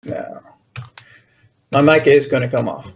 No. My mic is going to come off.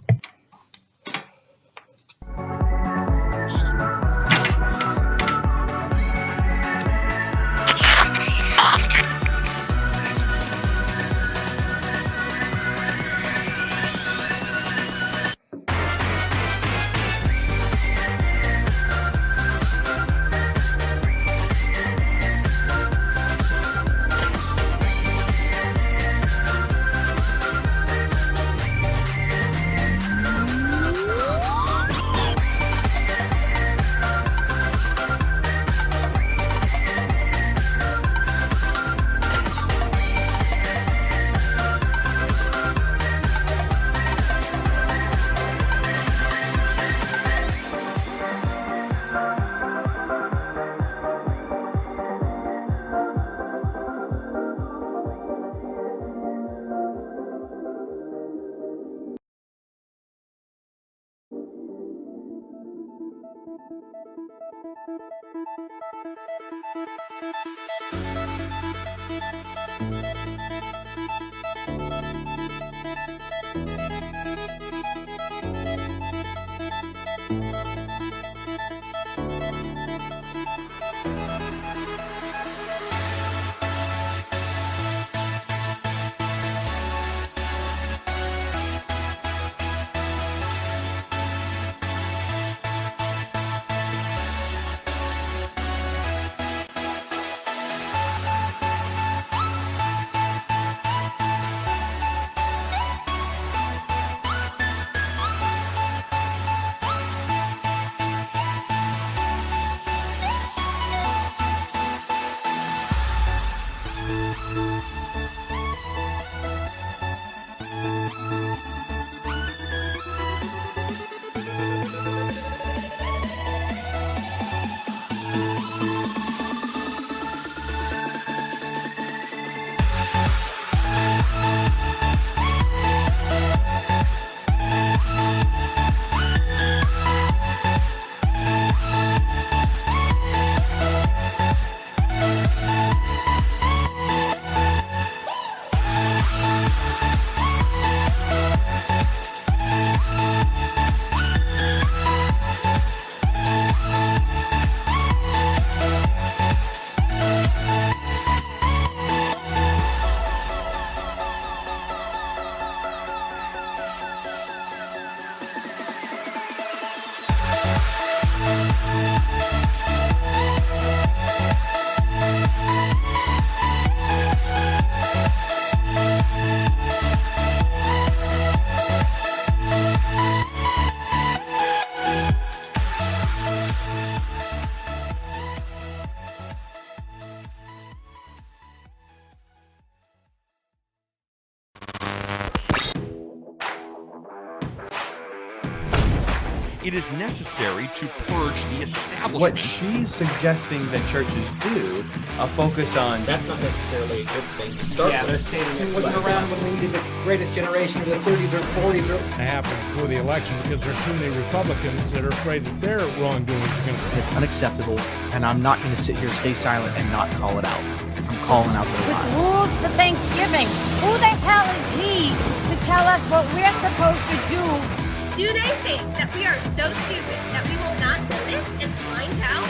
It is necessary to purge the establishment. What she's suggesting that churches do, a focus on... That's not necessarily a good thing to start with. But stating it wasn't around when we needed the greatest generation of the 30s or 40s or... It happened before the election because there are too many Republicans that are afraid that their wrongdoing is going to... It's unacceptable, and I'm not going to sit here, stay silent, and not call it out. I'm calling out the With lies. rules for Thanksgiving. Who the hell is he to tell us what we're supposed to do? Do they think that we are so stupid that we will not notice and find out?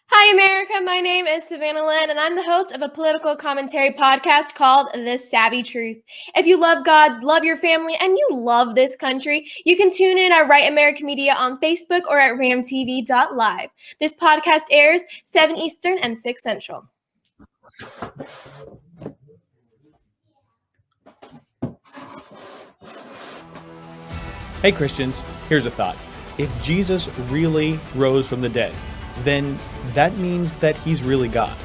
Hi, America. My name is Savannah Lynn, and I'm the host of a political commentary podcast called The Savvy Truth. If you love God, love your family, and you love this country, you can tune in at Right American Media on Facebook or at ramtv.live. This podcast airs 7 Eastern and 6 Central. Hey Christians, here's a thought. If Jesus really rose from the dead, then that means that he's really God.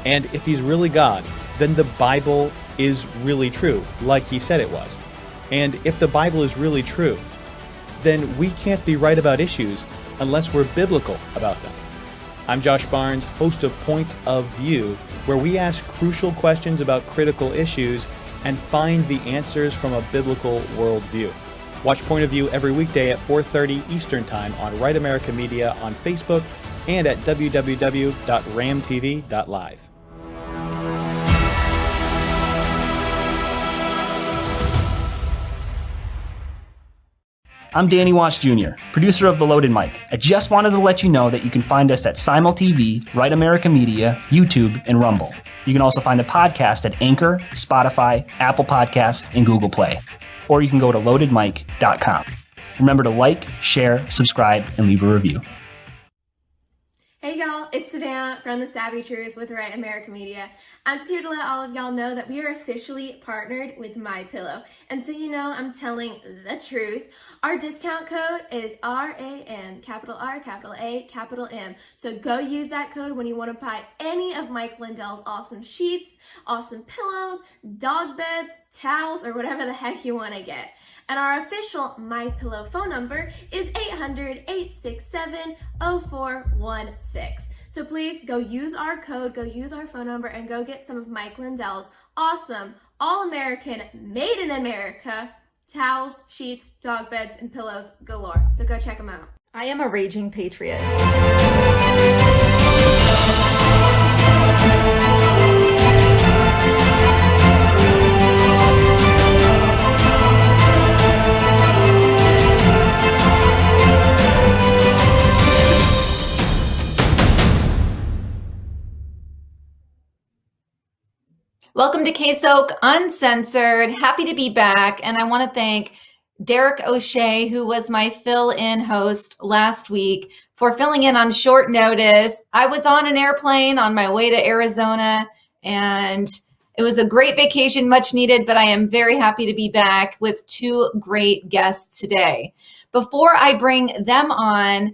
And if he's really God, then the Bible is really true, like he said it was. And if the Bible is really true, then we can't be right about issues unless we're biblical about them. I'm Josh Barnes, host of Point of View, where we ask crucial questions about critical issues and find the answers from a biblical worldview. Watch Point of View every weekday at 4:30 Eastern Time on Right America Media on Facebook and at www.ramtv.live. I'm Danny Wash Jr., producer of The Loaded Mic. I just wanted to let you know that you can find us at Simul TV, Right America Media, YouTube, and Rumble. You can also find the podcast at Anchor, Spotify, Apple Podcasts, and Google Play. Or you can go to loadedmic.com. Remember to like, share, subscribe, and leave a review. Hey y'all, it's Savannah from The Savvy Truth with Right America Media. I'm just here to let all of y'all know that we are officially partnered with MyPillow. And so you know I'm telling the truth. Our discount code is RAM, capital R, capital A, capital M. So go use that code when you want to buy any of Mike Lindell's awesome sheets, awesome pillows, dog beds, towels, or whatever the heck you want to get. And our official MyPillow phone number is 800-867-0416. So please go use our code, go use our phone number, and go get some of Mike Lindell's awesome, all-American, made in America towels, sheets, dog beds, and pillows galore. So go check them out. I am a raging patriot. Welcome to KSoK Uncensored. Happy to be back. And I want to thank Derek O'Shea, who was my fill-in host last week, for filling in on short notice. I was on an airplane on my way to Arizona, and it was a great vacation, much needed, but I am very happy to be back with two great guests today. Before I bring them on,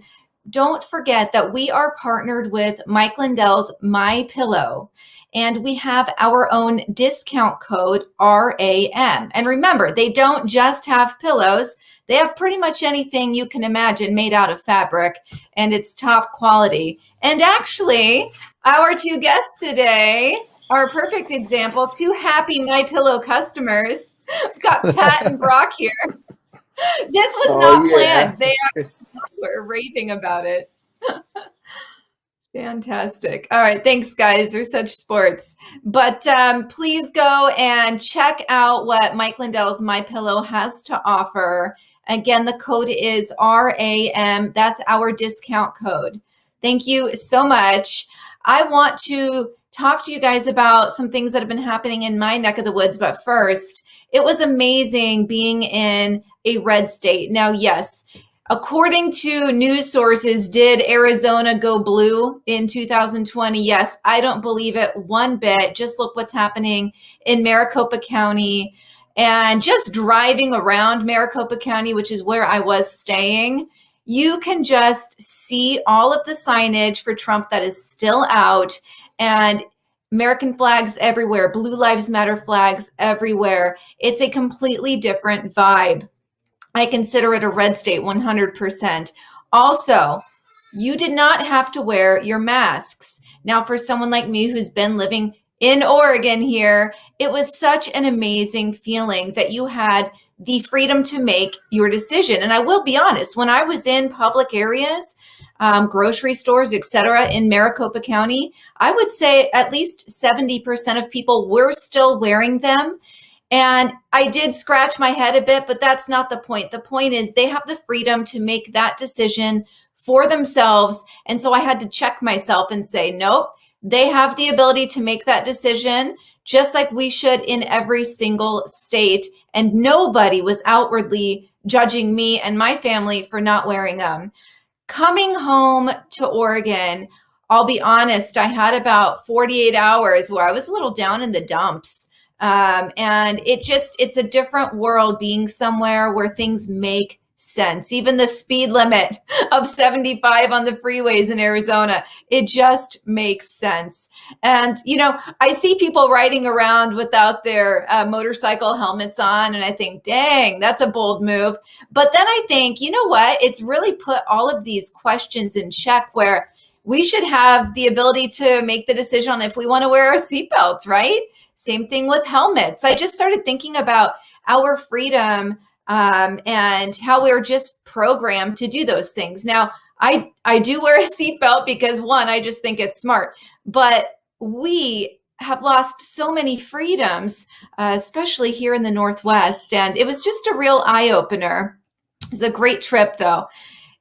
don't forget that we are partnered with Mike Lindell's MyPillow. And we have our own discount code, RAM. And remember, they don't just have pillows. They have pretty much anything you can imagine made out of fabric, and it's top quality. And actually, our two guests today are a perfect example, two happy MyPillow customers. We've got Pat and Brock here. This was not planned. They were raving about it. Fantastic. All right. Thanks, guys. They're such sports. But please go and check out what Mike Lindell's MyPillow has to offer. Again, the code is RAM. That's our discount code. Thank you so much. I want to talk to you guys about some things that have been happening in my neck of the woods. But first, it was amazing being in a red state. Now, yes, according to news sources, did Arizona go blue in 2020? Yes, I don't believe it one bit. Just look what's happening in Maricopa County. And just driving around Maricopa County, which is where I was staying, you can just see all of the signage for Trump that is still out, and American flags everywhere, Blue Lives Matter flags everywhere. It's a completely different vibe. I consider it a red state 100%. Also, you did not have to wear your masks. Now, for someone like me who's been living in Oregon here, it was such an amazing feeling that you had the freedom to make your decision. And I will be honest, when I was in public areas, grocery stores, etc., in Maricopa County, I would say at least 70% of people were still wearing them. And I did scratch my head a bit, but that's not the point. The point is they have the freedom to make that decision for themselves. And so I had to check myself and say, nope, they have the ability to make that decision just like we should in every single state. And nobody was outwardly judging me and my family for not wearing them. Coming home to Oregon, I'll be honest, I had about 48 hours where I was a little down in the dumps. And it's a different world being somewhere where things make sense. Even the speed limit of 75 on the freeways in Arizona, it just makes sense. And, you know, I see people riding around without their motorcycle helmets on, and I think, dang, that's a bold move. But then I think, you know what? It's really put all of these questions in check where we should have the ability to make the decision on if we want to wear our seatbelts, right? Same thing with helmets. I just started thinking about our freedom and how we're just programmed to do those things. Now, I do wear a seatbelt because one, I just think it's smart, but we have lost so many freedoms, especially here in the Northwest. And it was just a real eye opener. It was a great trip though.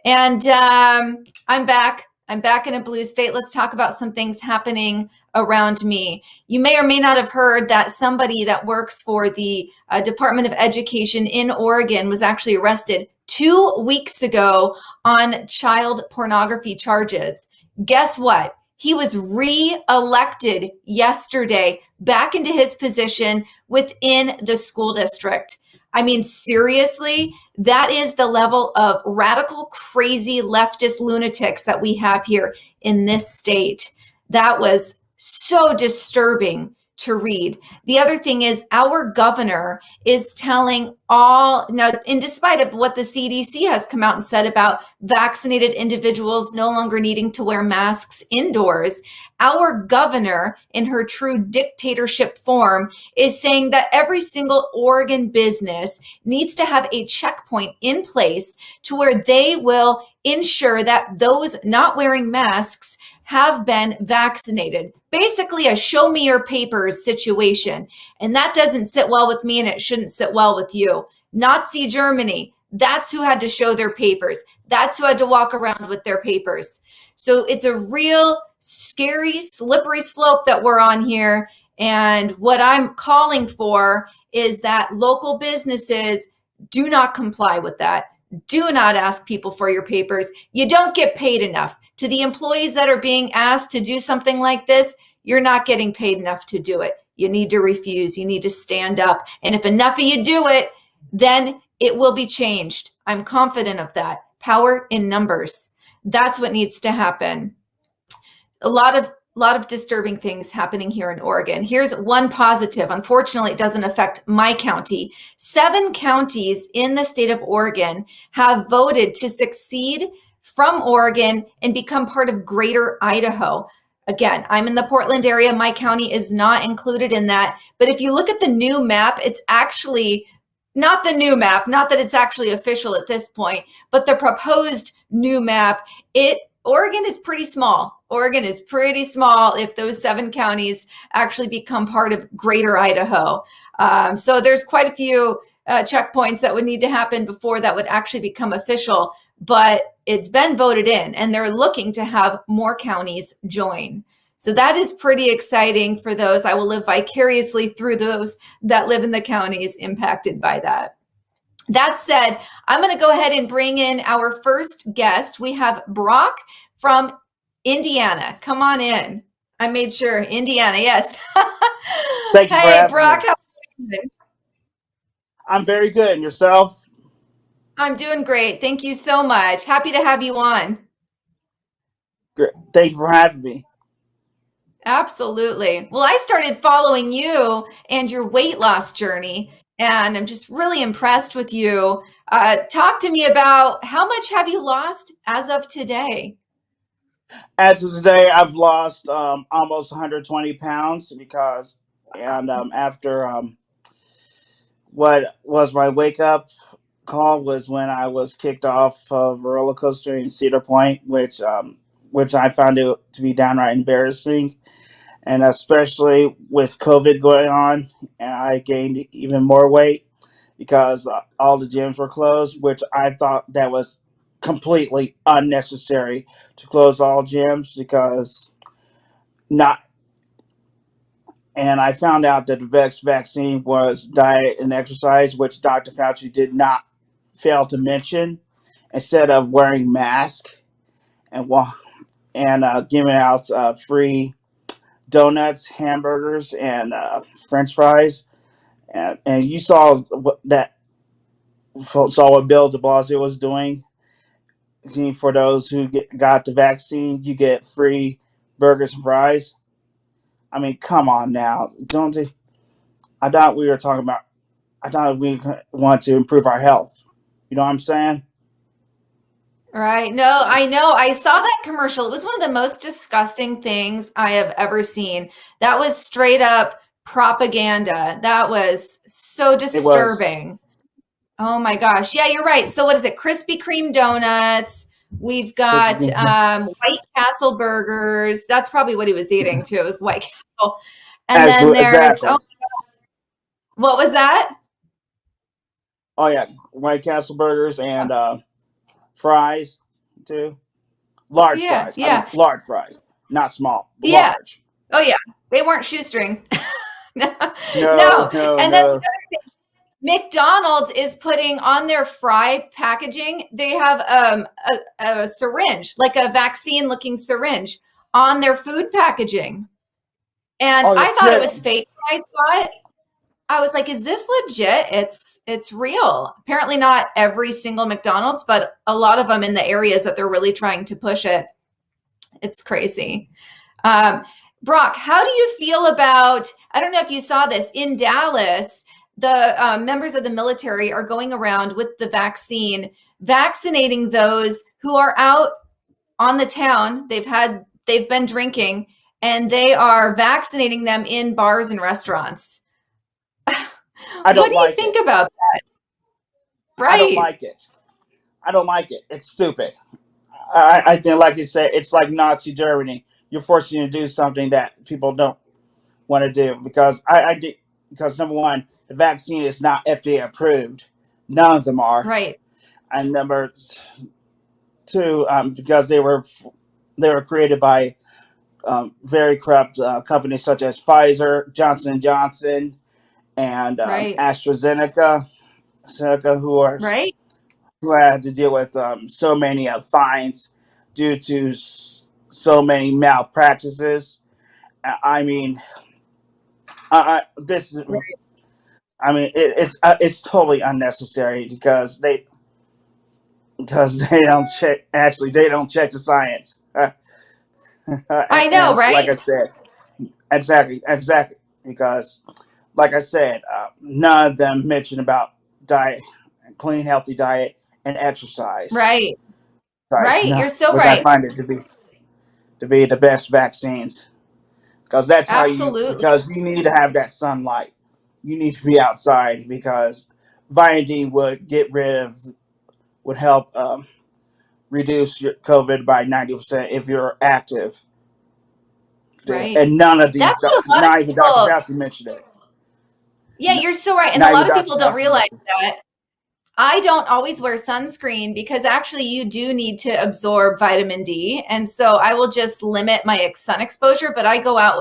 And I'm back. I'm back in a blue state. Let's talk about some things happening around me. You may or may not have heard that somebody that works for the Department of Education in Oregon was actually arrested 2 weeks ago on child pornography charges. Guess what? He was re-elected yesterday back into his position within the school district. I mean, seriously, that is the level of radical, crazy leftist lunatics that we have here in this state. That was so disturbing to read. The other thing is our governor is telling all, now, in despite of what the CDC has come out and said about vaccinated individuals no longer needing to wear masks indoors, our governor, in her true dictatorship form, is saying that every single Oregon business needs to have a checkpoint in place to where they will ensure that those not wearing masks have been vaccinated. Basically a show me your papers situation. And that doesn't sit well with me, and it shouldn't sit well with you. Nazi Germany, that's who had to show their papers. That's who had to walk around with their papers. So it's a real scary, slippery slope that we're on here. And what I'm calling for is that local businesses do not comply with that. Do not ask people for your papers. You don't get paid enough. To the employees that are being asked to do something like this, you're not getting paid enough to do it. You need to refuse. You need to stand up. And if enough of you do it, then it will be changed. I'm confident of that. Power in numbers. That's what needs to happen. A lot of disturbing things happening here in Oregon. Here's one positive. Unfortunately, it doesn't affect my county. 7 counties in the state of Oregon have voted to secede from Oregon and become part of Greater Idaho. Again, I'm in the Portland area. My county is not included in that. But if you look at the new map, it's actually not the new map, not that it's actually official at this point, but the proposed new map, Oregon is pretty small. Oregon is pretty small if those 7 counties actually become part of Greater Idaho. So there's quite a few checkpoints that would need to happen before that would actually become official, but it's been voted in and they're looking to have more counties join. So that is pretty exciting for those. I will live vicariously through those that live in the counties impacted by that. That said, I'm going to go ahead and bring in our first guest. We have Brock from Indiana. Come on in. I made sure. Indiana, yes. Thank you for having Brock, me. how are you doing? I'm very good. And yourself? I'm doing great. Thank you so much. Happy to have you on. Good. Thank you for having me. Absolutely. Well, I started following you and your weight loss journey, and I'm just really impressed with you. Talk to me about how much have you lost as of today? As of today, I've lost almost 120 pounds after what was my wake up call was when I was kicked off of a roller coaster in Cedar Point, which I found it to be downright embarrassing. And especially with COVID going on, and I gained even more weight because all the gyms were closed, which I thought that was completely unnecessary to close all gyms because not. And I found out that the vaccine was diet and exercise, which Dr. Fauci did not fail to mention, instead of wearing masks and giving out free donuts, hamburgers, and French fries. And you saw what Bill de Blasio was doing. For those who got the vaccine, you get free burgers and fries. I mean, come on now, don't they? I thought we were talking about. I thought we want to improve our health. You know what I'm saying? Right. No, I know. I saw that commercial. It was one of the most disgusting things I have ever seen. That was straight up propaganda. That was so It was. disturbing. Oh my gosh. Yeah, you're right. So what is it? Krispy Kreme donuts, We've got White Castle burgers. That's probably what he was eating too. It was White Castle. And then there's exactly. what was that? Oh yeah, White Castle burgers and fries too. Large fries. I mean, large fries, not small. Large. Oh yeah, they weren't shoestring. no. And then the other thing, McDonald's is putting on their fry packaging. They have a syringe, like a vaccine-looking syringe, on their food packaging. And I thought it was fake when I saw it. I was like, is this legit? It's real. Apparently not every single McDonald's, but a lot of them in the areas that they're really trying to push it. It's crazy. Brock, how do you feel about, I don't know if you saw this, in Dallas, the members of the military are going around with the vaccine, vaccinating those who are out on the town. They've been drinking, and they are vaccinating them in bars and restaurants. What do you think about that? Right. I don't like it. I don't like it. It's stupid. I think, like you said, it's like Nazi Germany. You're forcing to do something that people don't want to do because because number one, the vaccine is not FDA approved. None of them are. Right. And number two, because they were created by very corrupt companies such as Pfizer, Johnson & Johnson, and AstraZeneca, who had to deal with so many fines due to so many malpractices. I mean, this is. I mean, it's totally unnecessary because they don't check. Actually, they don't check the science. I know, right? Like I said, exactly. Because, like I said, none of them mention about diet, clean, healthy diet, and exercise. Right. Right. You're so which right. I find it to be the best vaccines because that's how because you need to have that sunlight. You need to be outside because vitamin D would help reduce your COVID by 90% if you're active. Right. And none of these, not even Dr. Fauci mentioned it. Yeah, you're so right. And a lot of people don't realize that. I don't always wear sunscreen because actually you do need to absorb vitamin D. And so I will just limit my sun exposure, but I go out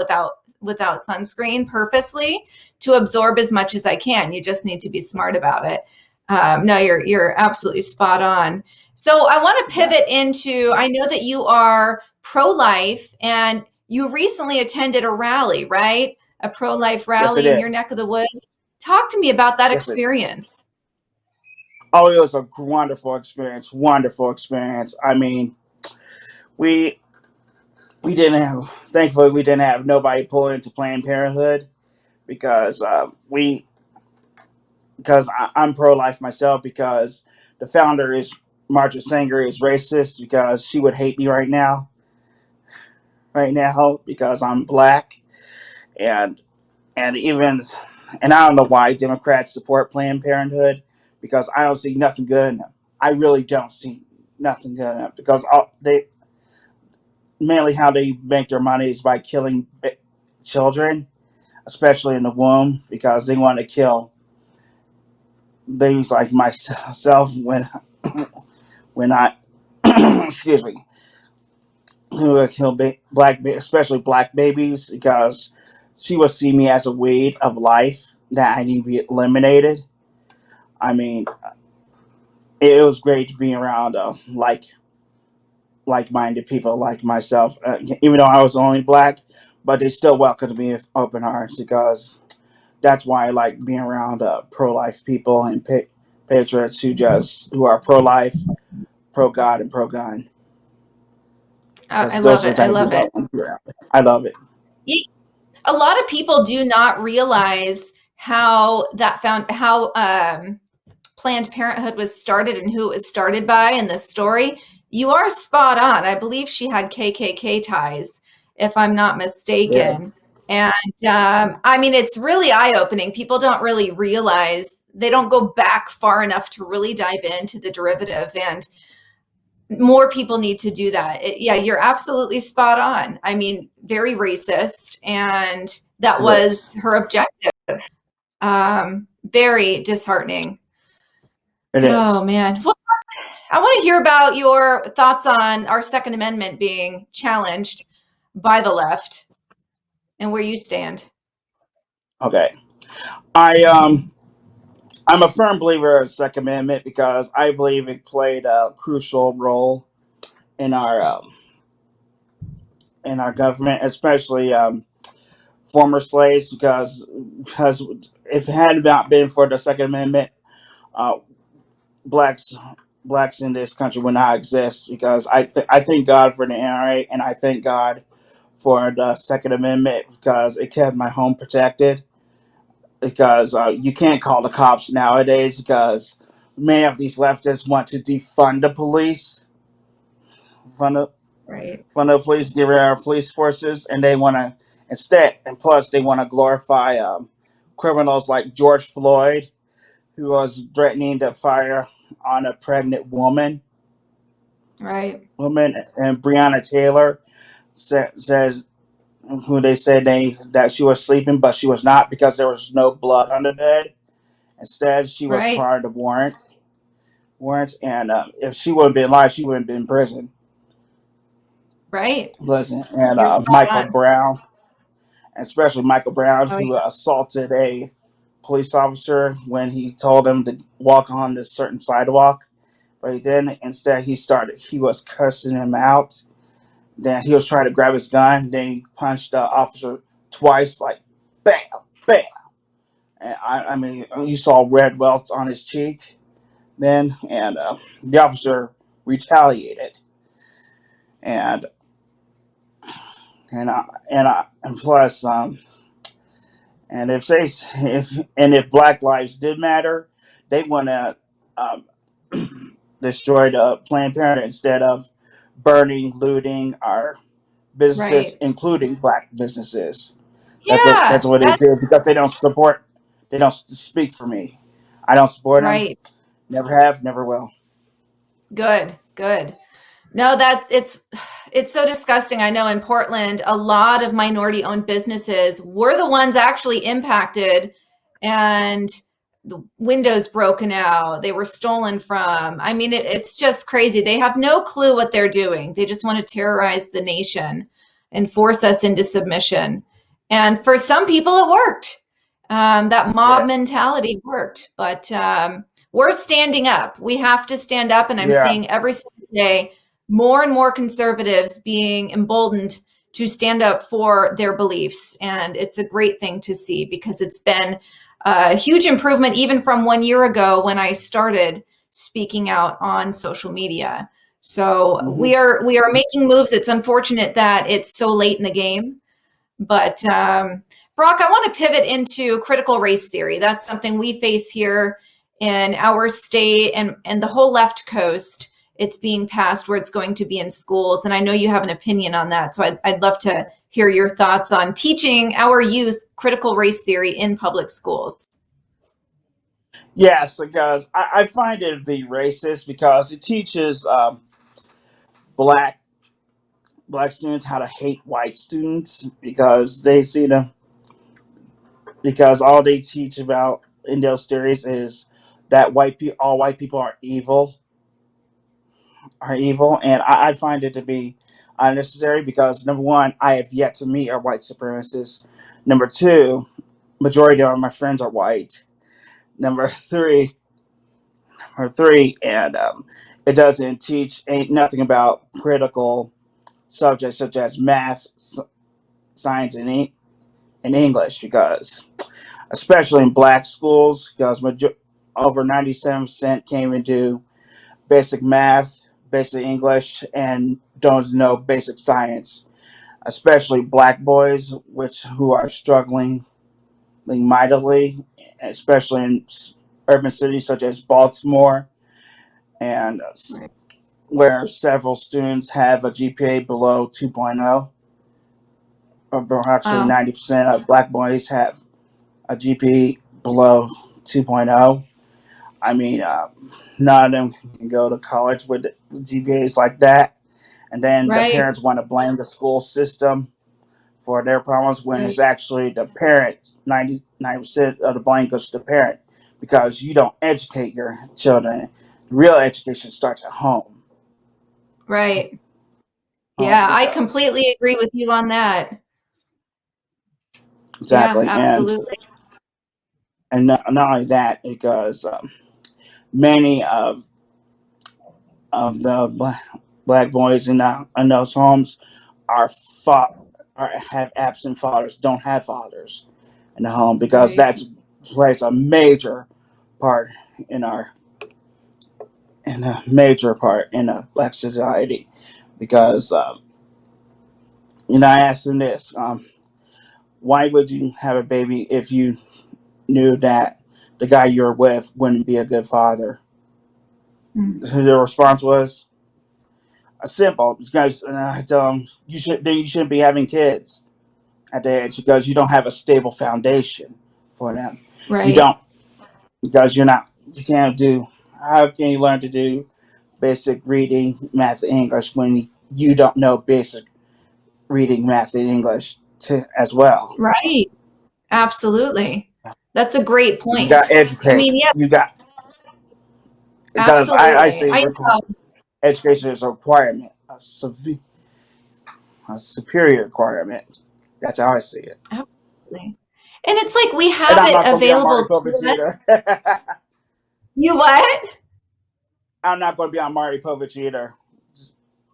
without sunscreen purposely to absorb as much as I can. You just need to be smart about it. No, you're absolutely spot on. So I want to pivot into, I know that you are pro-life and you recently attended a rally, right? A pro-life rally in your neck of the woods. Talk to me about that experience. Oh, it was a wonderful experience. Wonderful experience. I mean, thankfully we didn't have nobody pull into Planned Parenthood because I'm pro-life myself because the founder is Margaret Sanger is racist because she would hate me right now because I'm black and I don't know why Democrats support Planned Parenthood because I don't see nothing good in them. I really don't see nothing good in them because mainly how they make their money is by killing children, especially in the womb, because they want to kill babies like myself when I excuse me, who would kill especially black babies because she would see me as a weed of life that I need to be eliminated. I mean, it was great to be around like-minded people like myself, even though I was only black, but they still welcomed me with open arms because that's why I like being around pro-life people and patriots who are pro-life, pro-God, and pro-gun. I love it. I love it. I love it. A lot of people do not realize how Planned Parenthood was started and who it was started by in this story. You are spot on. I believe she had KKK ties, if I'm not mistaken. Yeah. And I mean, it's really eye-opening. People don't really realize, they don't go back far enough to really dive into the derivative. And more people need to do that. Yeah, you're absolutely spot on. I mean, very racist, and that was her objective. Very disheartening. It is. Oh man. Well, I want to hear about your thoughts on our Second Amendment being challenged by the left and where you stand. Okay. I'm a firm believer of the Second Amendment because I believe it played a crucial role in our government, especially former slaves, because if it had not been for the Second Amendment, uh, blacks in this country would not exist. Because I thank God for the NRA, and I thank God for the Second Amendment because it kept my home protected. Because you can't call the cops nowadays because many of these leftists want to defund the police, Right. fund the police, get rid of our police forces, and they want to instead, and plus they want to glorify criminals like George Floyd, who was threatening to fire on a pregnant woman, Right. and Breonna Taylor says who they said that she was sleeping, but she was not because there was no blood on the bed. Instead, she was Right. part of the warrant, and if she wouldn't been alive, she wouldn't been in prison. Right. Listen, and You're spot Michael on. Brown, especially Michael Brown, Oh, who yeah. assaulted a police officer when he told him to walk on this certain sidewalk, but then instead he was cursing him out. Then he was trying to grab his gun. Then he punched the officer twice, like bam, bam. And I mean, you saw red welts on his cheek then, and the officer retaliated, and and plus, and if Black Lives did matter, they want to um, destroy the Planned Parenthood instead of burning, looting our businesses, Right. including Black businesses. That's Yeah. what they That's did because they don't speak for me. I don't support them. right. Never have, never will. Good. Good. No, it's so disgusting. I know in Portland, a lot of minority owned businesses were the ones actually impacted, and the windows broken out, they were stolen from. I mean, it's just crazy. They have no clue what they're doing. They just want to terrorize the nation and force us into submission. And for some people, it worked. That mob Yeah. mentality worked, but we're standing up. We have to stand up, and I'm Yeah. seeing every single day more and more conservatives being emboldened to stand up for their beliefs. And it's a great thing to see because it's been a huge improvement even from 1 year ago when I started speaking out on social media. So we are making moves. It's unfortunate that it's so late in the game. But Brock, I want to pivot into critical race theory. That's something we face here in our state and the whole left coast. It's being passed where it's going to be in schools. And I know you have an opinion on that. So I'd love to hear your thoughts on teaching our youth critical race theory in public schools. Yes, because I find it to be racist because it teaches black students how to hate white students because they see them because all they teach about in those theories is that all white people are evil, and I find it to be unnecessary because number one, I have yet to meet a white supremacist. Number two, majority of my friends are white. Number three, and it doesn't teach ain't nothing about critical subjects such as math, science, and English because, especially in black schools, because over 97% came into basic math, basic English, and don't know basic science. Especially black boys, who are struggling mightily, especially in urban cities such as Baltimore, and where several students have a GPA below 2.0. Or actually, 90% of black boys have a GPA below 2.0. I mean, none of them can go to college with GPAs like that. And then the Right. parents want to blame the school system for their problems when Right. it's actually the parents. 99% of the blame goes to the parent because you don't educate your children. Real education starts at home. Right. Home Yeah, I because completely agree with you on that. Yeah, exactly, absolutely. and not only that, because many of the black boys in those homes are have absent fathers, don't have fathers in the home because Right. that's plays a major part in our in a major part in a black society because I asked him this: why would you have a baby if you knew that the guy you're with wouldn't be a good father? Mm. The response was simple: because I tell him you shouldn't be having kids at the age because you don't have a stable foundation for them. You Right. don't because you can't do. How can you learn to do basic reading, math, and English when you don't know basic reading, math, and English as well? Right. Absolutely. That's a great You got point. to I educate. mean, yeah, You got because I absolutely. say I know. education is a requirement, a superior requirement. That's how I see it. Absolutely. And it's like we And have I'm it not going to be on Mari available to Povich us. either. You what? I'm not going to be on Mari Povich either because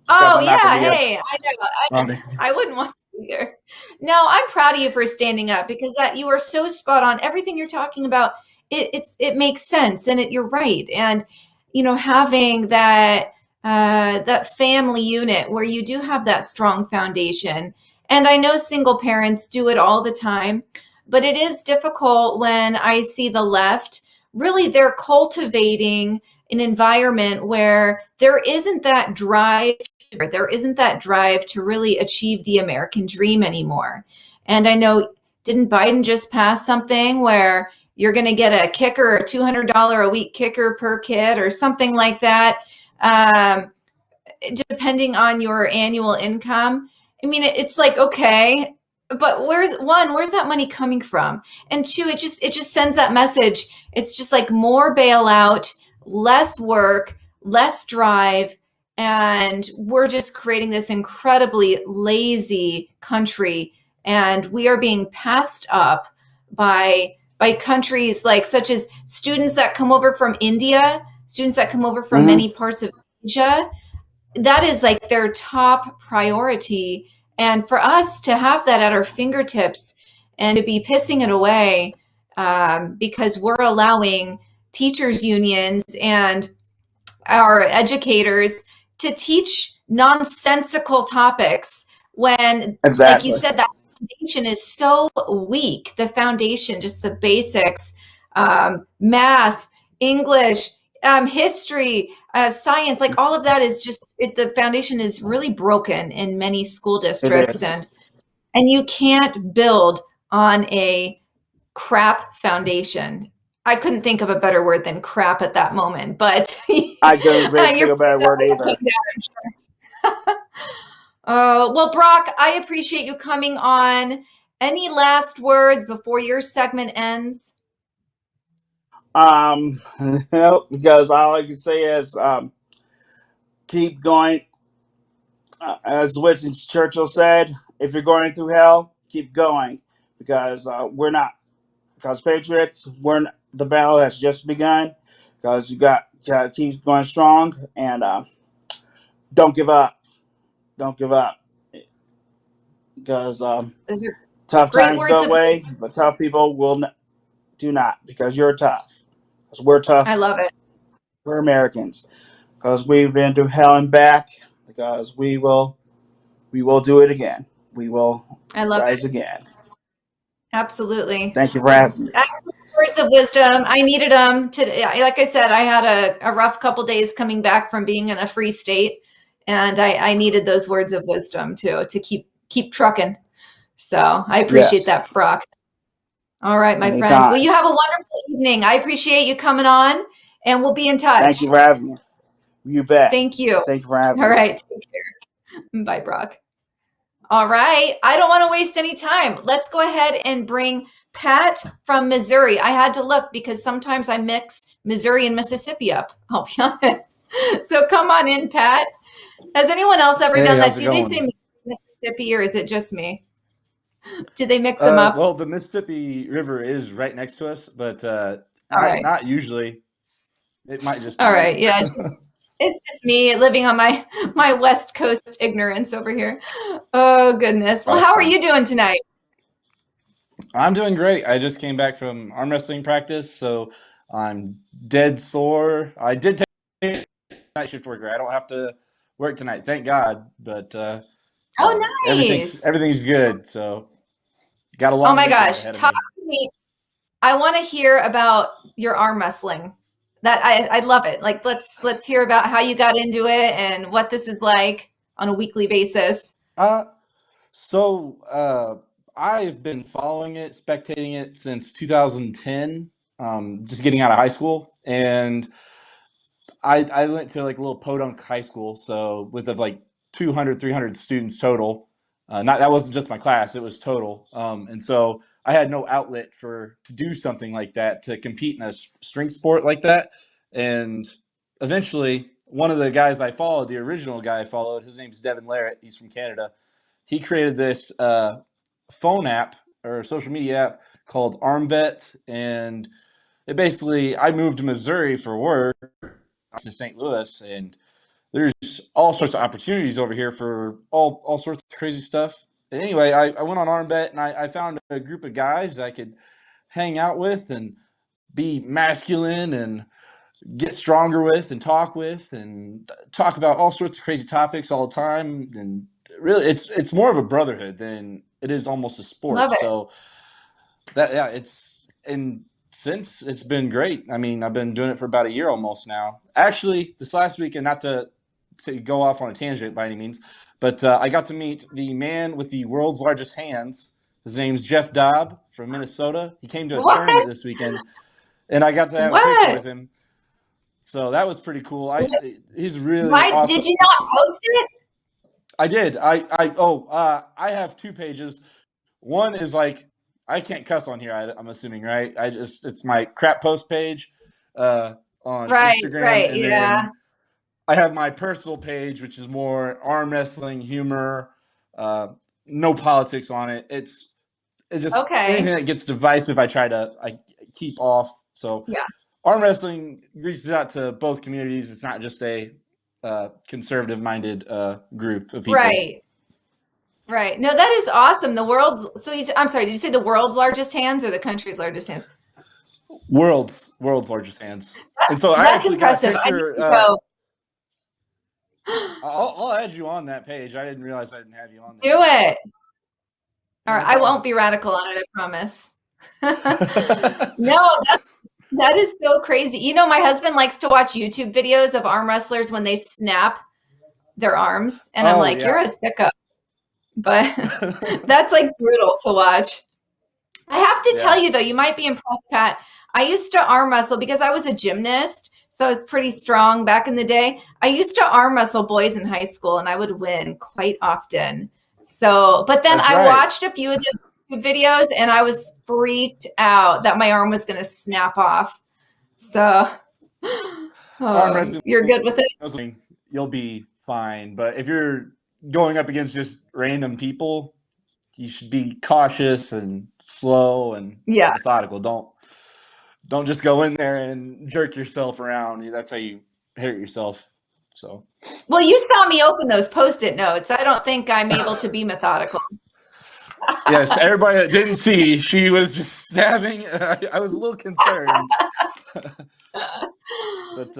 Oh I'm not going to yeah, be a. hey, I know. I wouldn't want to either. No, I'm proud of you for standing up because that you are so spot on. Everything you're talking about, it makes sense and you're right. And having that family unit where you do have that strong foundation. And I know single parents do it all the time, but it is difficult when I see the left. Really, they're cultivating an environment where there isn't that drive to really achieve the American dream anymore. And I know, didn't Biden just pass something where you're going to get a kicker, a $200 a week kicker per kid or something like that, depending on your annual income? I mean, it's like, okay, but where's that money coming from? And two, it just sends that message. It's just like more bailout, less work, less drive, and we're just creating this incredibly lazy country, and we are being passed up by countries like such as students that come over from India, students that come over from Mhm. many parts of Asia. That is like their top priority. And for us to have that at our fingertips and to be pissing it away, because we're allowing teachers unions and our educators to teach nonsensical topics when, like you Exactly. said, that foundation is so weak. The foundation, just the basics, math, English, history, science, like all of that is just the foundation is really broken in many school It districts, is. and you can't build on a crap foundation. I couldn't think of a better word than crap at that moment, but I couldn't think you're of a better word either. well, Brock, I appreciate you coming on. Any last words before your segment ends? Because all I can say is keep going. As Winston Churchill said, if you're going through hell, keep going because we're not. Because Patriots, the battle has just begun. Because you got to keep going strong and don't give up. Don't give up because Those are tough great times words go of away, wisdom. but tough people do not because you're tough. Because we're tough. I love it. We're Americans. Because we've been through hell and back. Because we will do it again. We will I love rise it. again. Absolutely. Thank you for having me. Excellent words of wisdom. I needed them today. Like I said, I had a rough couple days coming back from being in a free state, and I needed those words of wisdom to keep trucking. So I appreciate Yes. that, Brock. All right, my friend. Well, Anytime. you have a wonderful evening. I appreciate you coming on, And we'll be in touch. Thank you for having me. You bet. Thank you. Thank you for having me. All right. Take care. Bye, Brock. All right. I don't want to waste any time. Let's go ahead and bring Pat from Missouri. I had to look because sometimes I mix Missouri and Mississippi up. I'll be honest. So come on in, Pat. Has anyone else ever done that? Do they say Mississippi or is it just me? Did they mix them up? Well, the Mississippi River is right next to us, but not usually. It might just be all right. Yeah. It's just me living on my West Coast ignorance over here. Oh, goodness. Well, how are you doing tonight? I'm doing great. I just came back from arm wrestling practice, so I'm dead sore. I did take night shift worker. I don't have to work tonight, thank God. But oh, nice. Everything's good. So got a long. Oh my gosh, talk to me. I want to hear about your arm wrestling. That I love it. Like let's hear about how you got into it and what this is like on a weekly basis. So I've been following it, spectating it since 2010. Just getting out of high school, and I went to like a little podunk high school, so with like 200, 300 students total. That wasn't just my class; it was total. And so I had no outlet to do something like that, to compete in a strength sport like that. And eventually, one of the guys I followed, the original guy I followed, his name's Devin Larrett. He's from Canada. He created this phone app or social media app called ArmBet, and it basically, I moved to Missouri for work to St. Louis, and there's all sorts of opportunities over here for all sorts of crazy stuff. Anyway, I went on ArmBet, and I found a group of guys that I could hang out with and be masculine and get stronger with and talk about all sorts of crazy topics all the time. And really, it's more of a brotherhood than it is almost a sport. Love it. So since it's been great. I mean, I've been doing it for about a year almost now. Actually, this last weekend, not to go off on a tangent by any means, but I got to meet the man with the world's largest hands. His name's Jeff Dobb from Minnesota. He came to a tournament this weekend, and I got to have a picture with him. So that was pretty cool. He's really awesome. Did you not post it? I did. I have two pages. One is like, I can't cuss on here, I'm assuming, right? It's my crap post page on Instagram. Right, and yeah. then I have my personal page, which is more arm wrestling, humor, no politics on it. It's just anything that gets divisive, I keep off. So yeah. Arm wrestling reaches out to both communities. It's not just a conservative-minded group of people. Right. No, that is awesome. I'm sorry, did you say the world's largest hands or the country's largest hands? World's largest hands. And so that's I actually impressive. got a picture. I'll add you on that page. I didn't realize I didn't have you on there. Do it. All right. I won't be radical on it, I promise. No, that is so crazy. You know, my husband likes to watch YouTube videos of arm wrestlers when they snap their arms. And I'm like, you're a sicko. But that's like brutal to watch. I have to tell you, though, you might be impressed, Pat. I used to arm wrestle because I was a gymnast. So I was pretty strong back in the day. I used to arm wrestle boys in high school, and I would win quite often. So, but then I watched a few of the videos, and I was freaked out that my arm was going to snap off. So, you're good with it? You'll be fine. But if you're going up against just random people, you should be cautious and slow and methodical. Don't just go in there and jerk yourself around. That's how you hurt yourself. So, well, you saw me open those Post-it notes. I don't think I'm able to be methodical. Yes, everybody that didn't see, she was just stabbing. I was a little concerned. But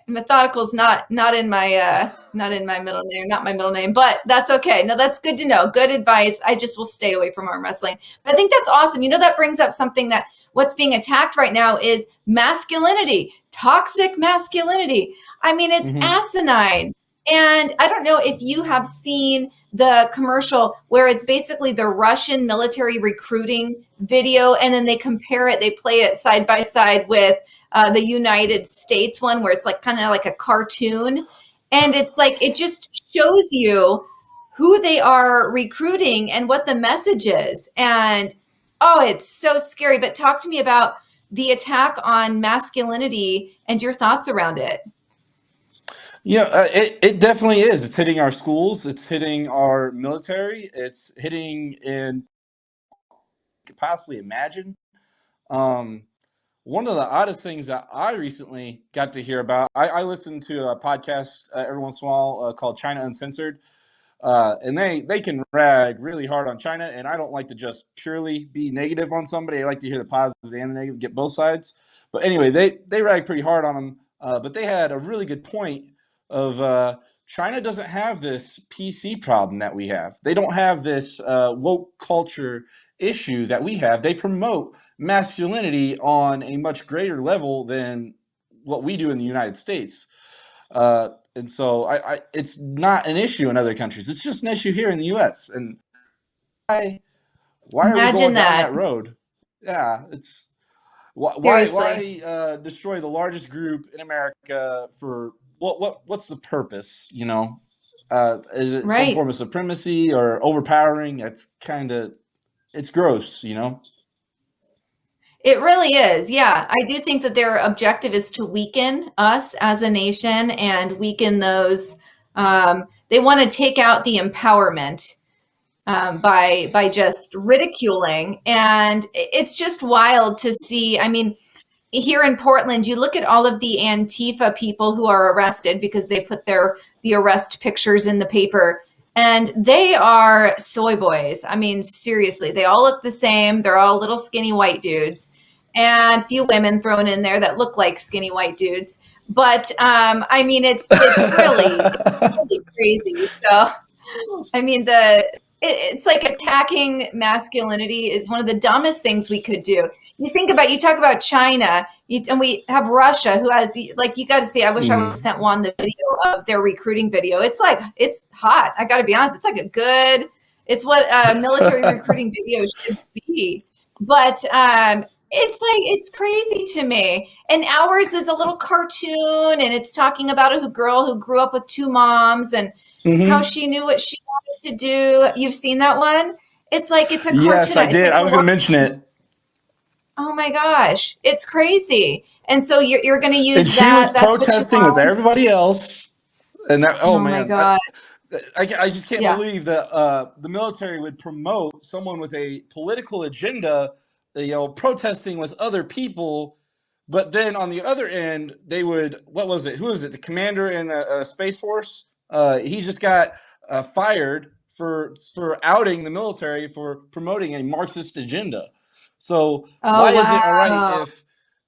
methodical's not in my middle name, not my middle name, but that's okay. No, that's good to know. Good advice. I just will stay away from arm wrestling. But I think that's awesome. You know, that brings up something that what's being attacked right now is masculinity, toxic masculinity. I mean, it's asinine. And I don't know if you have seen the commercial where it's basically the Russian military recruiting video, and then they compare it, they play it side by side with the United States one, where it's like kind of like a cartoon. And it's like, it just shows you who they are recruiting and what the message is. And oh, it's so scary. But talk to me about the attack on masculinity and your thoughts around it. Yeah, it definitely is. It's hitting our schools. It's hitting our military. It's hitting in could possibly imagine. Um, One of the oddest things that I recently got to hear about, I listen to a podcast every once in a while called China Uncensored. And they can rag really hard on China, and I don't like to just purely be negative on somebody. I like to hear the positive and the negative, get both sides. But anyway, they rag pretty hard on them. But they had a really good point of China doesn't have this PC problem that we have. They don't have this woke culture issue that we have. They promote masculinity on a much greater level than what we do in the United States. And so it's not an issue in other countries. It's just an issue here in the U.S. And why are we going down that road? Yeah, it's why destroy the largest group in America for what's the purpose? You know, is it some form of supremacy or overpowering? It's gross. You know. It really is. Yeah. I do think that their objective is to weaken us as a nation and weaken those. They want to take out the empowerment by just ridiculing. And it's just wild to see. I mean, here in Portland, you look at all of the Antifa people who are arrested because they put the arrest pictures in the paper. And they are soy boys. I mean, seriously, they all look the same. They're all little skinny white dudes, and a few women thrown in there that look like skinny white dudes. But I mean, it's really crazy. So, I mean, it's like attacking masculinity is one of the dumbest things we could do. You talk about China, and we have Russia, who has, like, you got to see, I wish I would have sent Juan the video of their recruiting video. It's like, it's hot. I got to be honest. It's like it's what a military recruiting video should be. But it's crazy to me. And ours is a little cartoon, and it's talking about a girl who grew up with two moms and how she knew what she wanted to do. You've seen that one? It's like, it's a cartoon. Yes, I did. I was going to mention it. Oh my gosh, it's crazy. And so you're going to use and that. She was protesting with everybody else. And that, oh man, my God. I just can't believe that the military would promote someone with a political agenda, protesting with other people. But then on the other end, they would, what was it? Who was it? The commander in the Space Force? He just got fired for outing the military for promoting a Marxist agenda. So why is it all right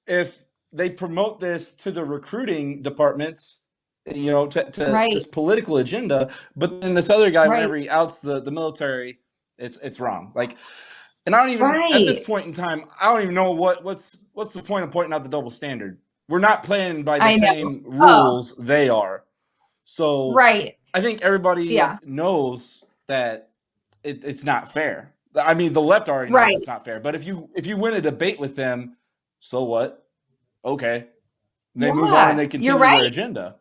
if they promote this to the recruiting departments, to this political agenda, but then this other guy, whenever he outs the military, it's wrong. Like, and I don't even at this point in time, I don't even know what's the point of pointing out the double standard. We're not playing by the same rules they are. So I think everybody knows that it's not fair. I mean, the left already knows it's not fair. But if you win a debate with them, so what? Okay, they move on and they continue their agenda.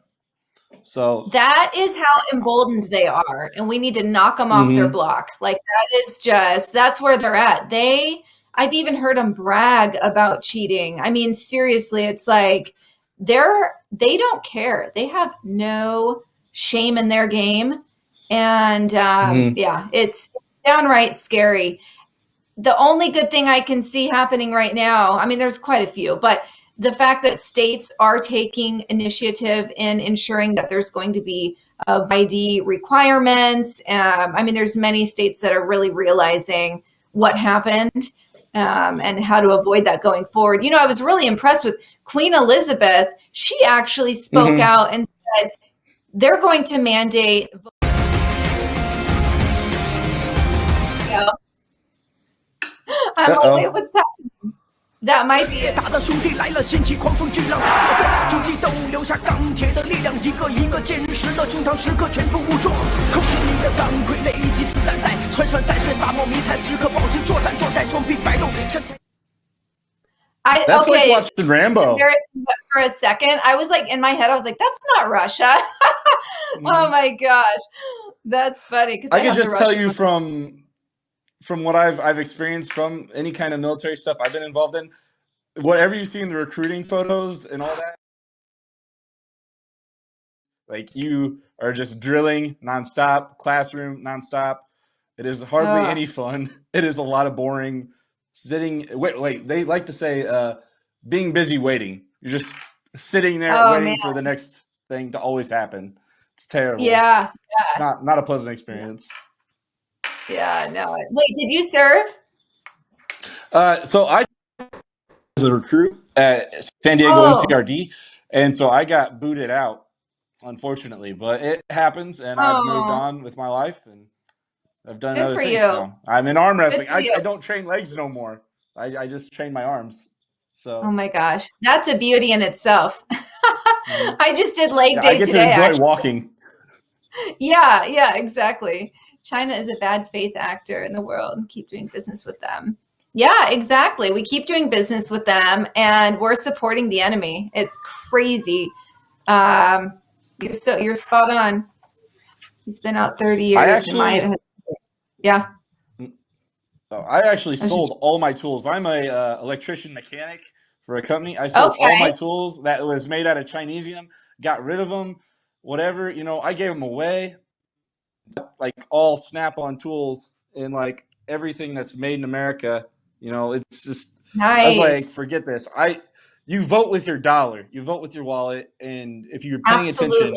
So that is how emboldened they are, and we need to knock them off their block. Like, that's where they're at. I've even heard them brag about cheating. I mean, seriously, it's like they don't care. They have no shame in their game, and it's downright scary. The only good thing I can see happening right now, I mean, there's quite a few, but the fact that states are taking initiative in ensuring that there's going to be ID requirements. I mean, there's many states that are really realizing what happened and how to avoid that going forward. I was really impressed with Queen Elizabeth. She actually spoke out and said they're going to mandate. I'm like, wait, what's happening? That might be it. 大的兄弟来了，掀起狂风巨浪，大的究极都留下钢铁的力量，一个一个坚实的胸膛，时刻全副武装，扣紧你的钢盔，累积子弹袋，穿上战靴，沙漠迷彩，时刻保持作战状态，双臂摆动。That's like watching Rambo. For a second, I was like, in my head, I was like, that's not Russia. Oh my gosh, that's funny. Because I can just tell you from what I've experienced from any kind of military stuff I've been involved in, whatever you see in the recruiting photos and all that, like you are just drilling nonstop, classroom nonstop. It is hardly any fun. It is a lot of boring sitting. Wait. They like to say being busy waiting. You're just sitting there waiting for the next thing to always happen. It's terrible. Yeah. It's not a pleasant experience. Yeah, no. Wait, did you serve? So I was a recruit at San Diego NCRD, and so I got booted out, unfortunately. But it happens, and I've moved on with my life, and I've done other things. So I'm in arm wrestling. I don't train legs no more. I just train my arms. So. Oh my gosh, that's a beauty in itself. I just did leg day today. I get to enjoy walking. Yeah, exactly. China is a bad faith actor in the world. Keep doing business with them. Yeah, exactly. We keep doing business with them, and we're supporting the enemy. It's crazy. You're spot on. He's been out 30 years. Yeah. I actually sold all my tools. I'm a electrician mechanic for a company. I sold all my tools that was made out of Chinesium, got rid of them, whatever. I gave them away. Like all Snap-on tools and like everything that's made in America. It's just nice. I was like, forget this. You vote with your dollar. You vote with your wallet, and if you're paying attention,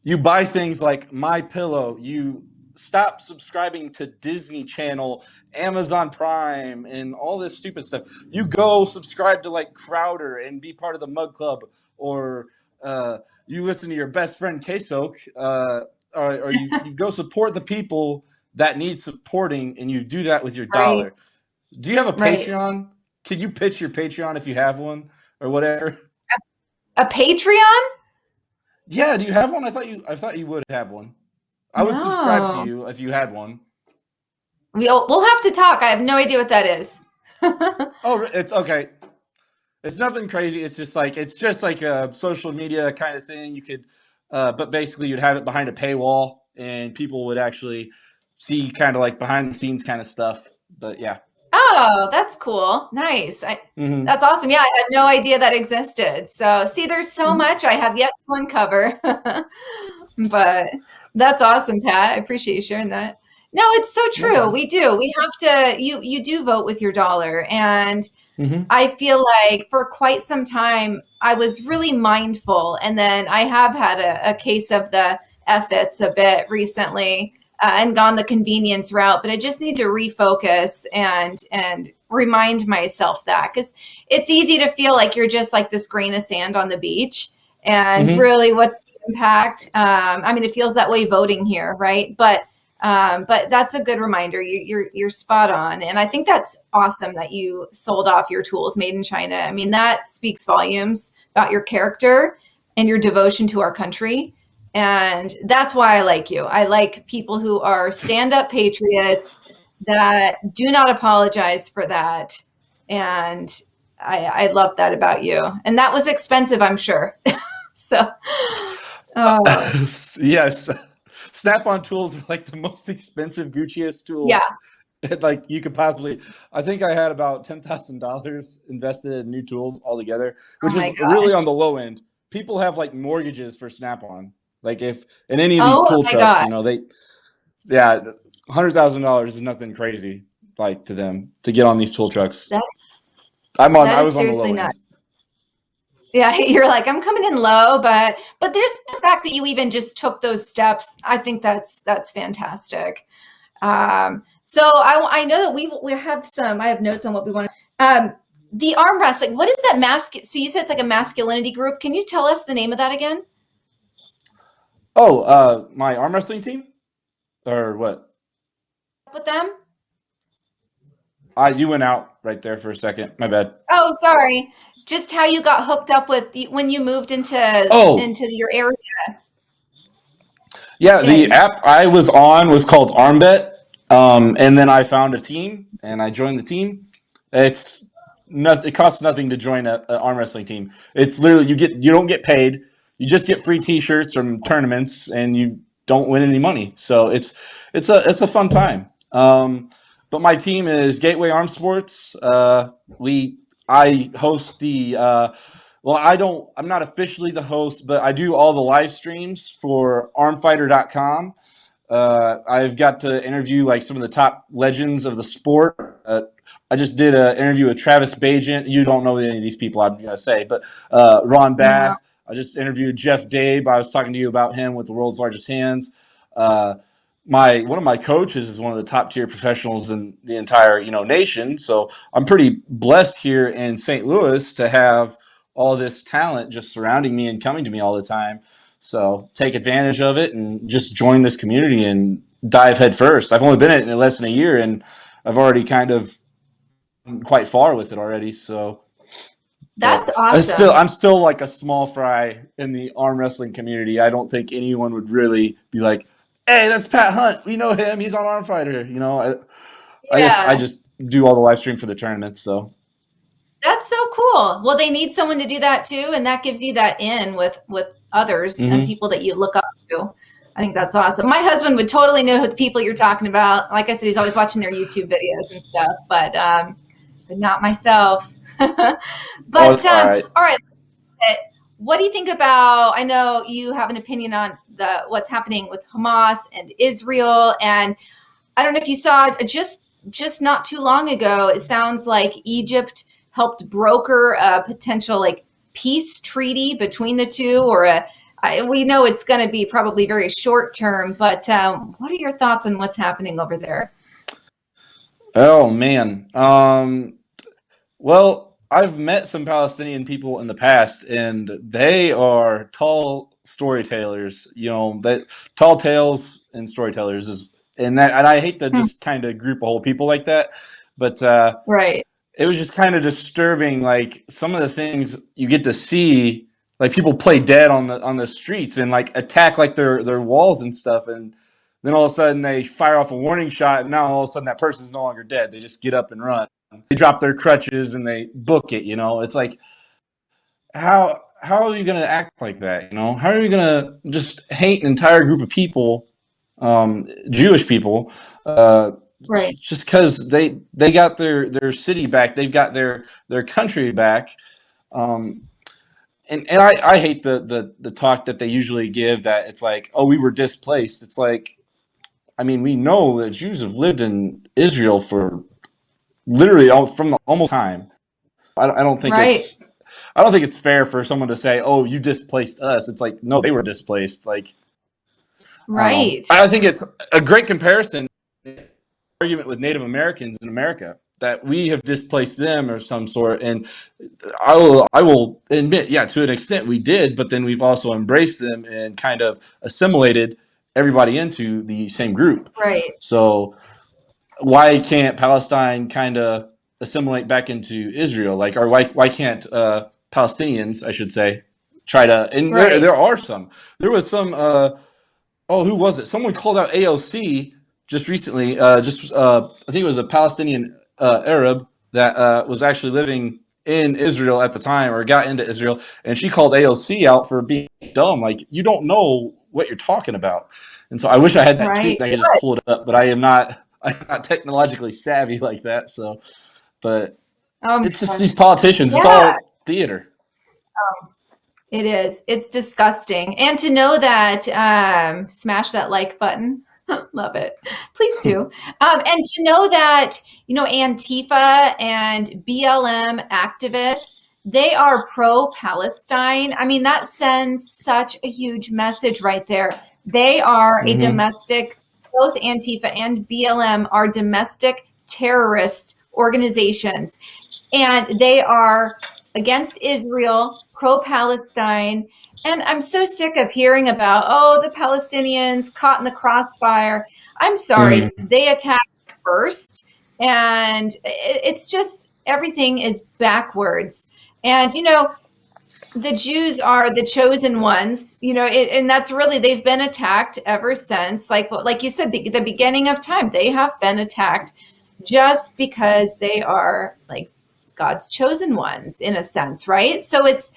you buy things like My Pillow. You stop subscribing to Disney Channel, Amazon Prime, and all this stupid stuff. You go subscribe to like Crowder and be part of the Mug Club, or you listen to your best friend KSoK, or you go support the people that need supporting, and you do that with your dollar. Do you have a Patreon? Can you pitch your Patreon if you have one or whatever? A Patreon? Yeah, do you have one? I thought you would have one. I would subscribe to you if you had one. We'll have to talk. I have no idea what that is. Oh, it's okay. It's nothing crazy. It's just like a social media kind of thing. You could, but basically you'd have it behind a paywall, and people would actually see kind of like behind the scenes kind of stuff. But yeah. Oh, that's cool. Nice. That's awesome. Yeah, I had no idea that existed. So see, there's so much I have yet to uncover. But that's awesome, Pat. I appreciate you sharing that. No, it's so true. We do. We have to, you do vote with your dollar. And I feel like for quite some time, I was really mindful. And then I have had a case of the F-its a bit recently. And gone the convenience route, but I just need to refocus and remind myself that, because it's easy to feel like you're just like this grain of sand on the beach, and really, what's the impact? I mean, it feels that way voting here, right? But that's a good reminder. You're spot on, and I think that's awesome that you sold off your tools made in China. I mean, that speaks volumes about your character and your devotion to our country. And that's why I like you. I like people who are stand-up patriots that do not apologize for that. And I love that about you. And that was expensive, I'm sure. So, yes. Snap-on tools are like the most expensive, Gucciest tools. Yeah. Like you could possibly, I think I had about $10,000 invested in new tools altogether, which is really on the low end. People have like mortgages for Snap-on. Like if in any of these tool trucks, $100,000 is nothing crazy like to them to get on these tool trucks. I was on the low end. Yeah, you're like, I'm coming in low, but there's the fact that you even just took those steps. I think that's fantastic. So I know that we have I have notes on what we want to. The arm wrestling. What is that So you said it's like a masculinity group. Can you tell us the name of that again? Oh, my arm wrestling team? Or what? With them? You went out right there for a second. My bad. Oh, sorry. Just how you got hooked up with when you moved into your area. Yeah, the app I was on was called ArmBet, and then I found a team and I joined the team. It's nothing. It costs nothing to join an arm wrestling team. It's literally you don't get paid. You just get free T-shirts from tournaments, and you don't win any money. So it's a fun time. But my team is Gateway Arm Sports. I host the. I'm not officially the host, but I do all the live streams for armfighter.com. I've got to interview like some of the top legends of the sport. I just did an interview with Travis Bagent. You don't know any of these people, I'm going to say, but Ron Bath. I just interviewed Jeff Dabe. I was talking to you about him with the world's largest hands. One of my coaches is one of the top tier professionals in the entire nation. So I'm pretty blessed here in St. Louis to have all this talent just surrounding me and coming to me all the time. So take advantage of it and just join this community and dive head first. I've only been in it in less than a year, and I've already kind of quite far with it already. So that's awesome. I'm still like a small fry in the arm wrestling community. I don't think anyone would really be like, "Hey, that's Pat Hunt. We know him. He's on Arm Fighter." I just do all the live stream for the tournaments. So that's so cool. Well, they need someone to do that too, and that gives you that in with others and people that you look up to. I think that's awesome. My husband would totally know who the people you're talking about. Like I said, he's always watching their YouTube videos and stuff, but not myself. But all right. What do you think about? I know you have an opinion on what's happening with Hamas and Israel, and I don't know if you saw just not too long ago. It sounds like Egypt helped broker a potential peace treaty between the two, or we know it's going to be probably very short term. But what are your thoughts on what's happening over there? Oh man. Well, I've met some Palestinian people in the past, and they are tall storytellers. That tall tales and storytellers and I hate to just kind of group a whole people like that, but right. It was just kind of disturbing. Like some of the things you get to see, like people play dead on the streets and like attack like their walls and stuff, and then all of a sudden they fire off a warning shot, and now all of a sudden that person's no longer dead. They just get up and run. They drop their crutches and they book it. It's like, how are you going to act like that? How are you going to just hate an entire group of people, Jewish people, right? Just because they got their city back, they've got their country back, and I hate the talk that they usually give that it's like, oh, we were displaced. It's like, I mean, we know that Jews have lived in Israel for literally from almost time. I don't think it's fair for someone to say, "Oh, you displaced us." It's like, no, they were displaced. Like, right. I think it's a great comparison argument with Native Americans in America that we have displaced them or some sort, and I will admit, yeah, to an extent we did, but then we've also embraced them and kind of assimilated everybody into the same group. Right. So why can't Palestine kind of assimilate back into Israel? Like, or why can't Palestinians, I should say, try to? And right. there are some. There was some. Who was it? Someone called out AOC just recently. I think it was a Palestinian Arab that was actually living in Israel at the time, or got into Israel, and she called AOC out for being dumb. Like, you don't know what you're talking about. And so I wish I had that tweet and I could just pull it up, but I'm not technologically savvy like that. So, but it's just these politicians. Yeah. It's all theater. It is. It's disgusting. And to know that, smash that like button. Love it. Please do. And to know that, Antifa and BLM activists, they are pro-Palestine. I mean, that sends such a huge message right there. They are a domestic, both Antifa and BLM are domestic terrorist organizations. And they are against Israel, pro-Palestine. And I'm so sick of hearing about, the Palestinians caught in the crossfire. I'm sorry, they attacked first. And it's just, everything is backwards. And, the Jews are the chosen ones, and that's really, they've been attacked ever since. Like you said, the beginning of time, they have been attacked just because they are like God's chosen ones in a sense, right? So it's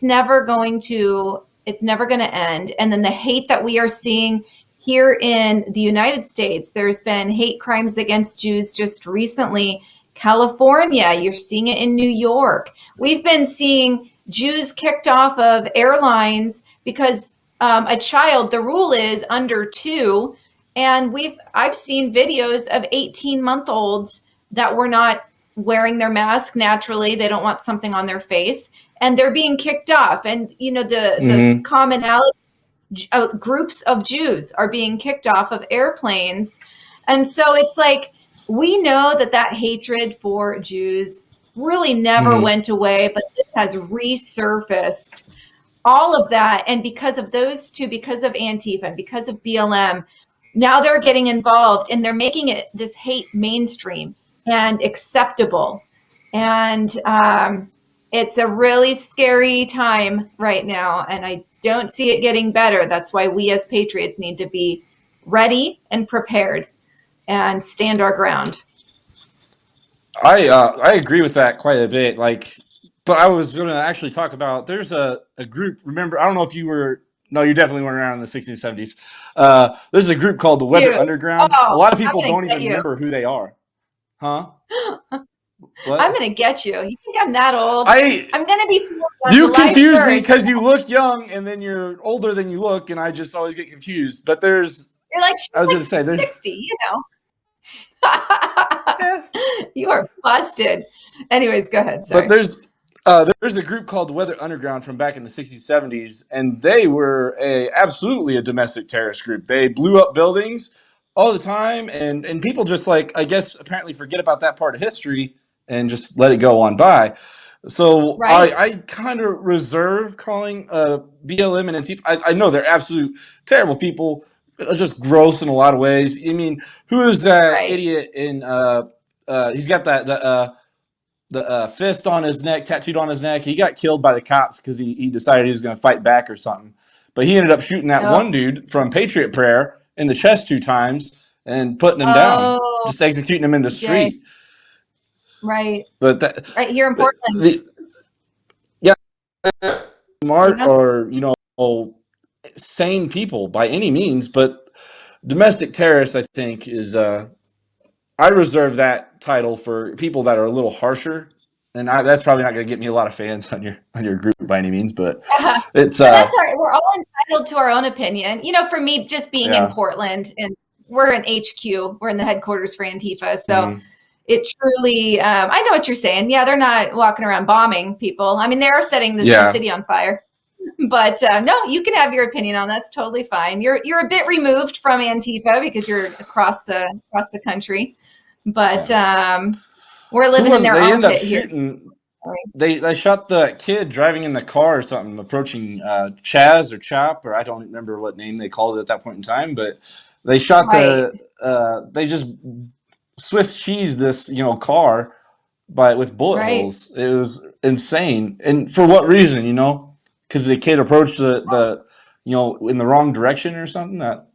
never going to end. And then the hate that we are seeing here in the United States, there's been hate crimes against Jews just recently. California, you're seeing it in New York. We've been seeing Jews kicked off of airlines because a child, the rule is under 2, and I've seen videos of 18-month-olds that were not wearing their mask naturally. They don't want something on their face, and they're being kicked off. And the commonality, groups of Jews are being kicked off of airplanes, and so it's like, we know that hatred for Jews really never went away, but it has resurfaced. All of that, and because of those two, because of Antifa, and because of BLM, now they're getting involved, and they're making this hate mainstream and acceptable. And it's a really scary time right now, and I don't see it getting better. That's why we as patriots need to be ready and prepared and stand our ground. I agree with that quite a bit. But I was going to actually talk about, there's a group, remember, I don't know if you were, no, you definitely weren't around in the 60s and 70s. There's a group called the Weather Underground. A lot of people don't even remember who they are. Huh? What? I'm going to get you. You think I'm that old? I'm going to be 40 on You July confuse me 1st. because you look young and then you're older than you look, and I just always get confused. But You're like, I was going to say, there's 60, You are busted. Anyways, go ahead. Sorry. But there's a group called the Weather Underground from back in the 60s, 70s, and they were absolutely a domestic terrorist group. They blew up buildings all the time, and people just I guess apparently forget about that part of history and just let it go on by. So I kind of reserve calling BLM and Antifa. I know they're absolute terrible people, just gross in a lot of ways. I mean, who is that idiot in he's got the fist on his neck, tattooed on his neck. He got killed by the cops because he decided he was going to fight back or something. But he ended up shooting that one dude from Patriot Prayer in the chest 2 times and putting him down, just executing him in the street. Right. But right here in Portland. Smart or sane people by any means, but domestic terrorists, I think, is I reserve that title for people that are a little harsher, and that's probably not going to get me a lot of fans on your group by any means. But it's that's we're all entitled to our own opinion. For me, just being in Portland, and we're in HQ, we're in the headquarters for Antifa, so it truly. I know what you're saying. Yeah, they're not walking around bombing people. I mean, they are setting the city on fire. But no, you can have your opinion on that. It's totally fine. You're a bit removed from Antifa because you're across the country, but we're living in their armpit here. They shot the kid driving in the car or something, approaching Chaz or Chop, or I don't remember what name they called it at that point in time. But they shot they just Swiss cheese this car with bullet holes. It was insane, and for what reason? Because the kid approached the in the wrong direction or something. Like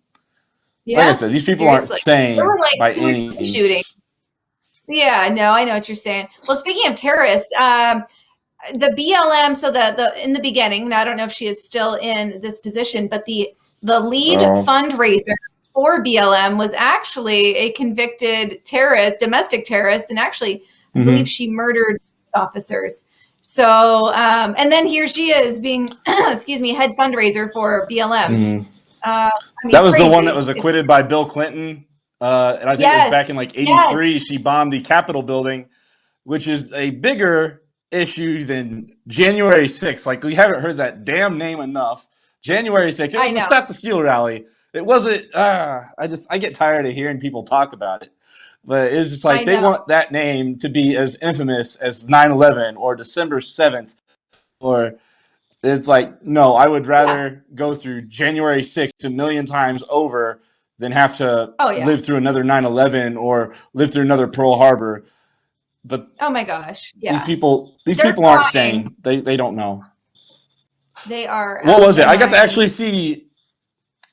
I said, these people aren't sane by any means. Shooting. Yeah, no, I know what you're saying. Well, speaking of terrorists, the BLM. So the in the beginning, now I don't know if she is still in this position, but the lead fundraiser for BLM was actually a convicted terrorist, domestic terrorist, and actually I believe she murdered officers. So, and then here she is being, head fundraiser for BLM. That was the one that was acquitted by Bill Clinton. And I think it was back in 83, she bombed the Capitol building, which is a bigger issue than January 6th. We haven't heard that damn name enough. January 6th. It was a Stop the Steal rally. It wasn't, I get tired of hearing people talk about it. But it's just they want that name to be as infamous as 9/11 or December 7th. Or it's no, I would rather go through January 6th a million times over than have to live through another 9/11 or live through another Pearl Harbor. But oh my gosh, yeah. these people They're aren't trying. sane. They don't know. They are. What out of was it? their I got to minds. actually see